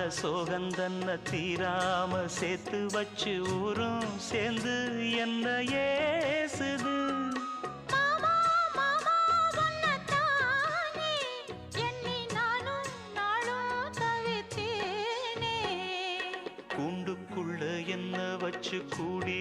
சோகந்தன்ன தீராம சேர்த்து வச்சு ஊரும் சேர்ந்து என்ன ஏசுது. கூண்டுக்குள்ள என்ன வச்சு கூடி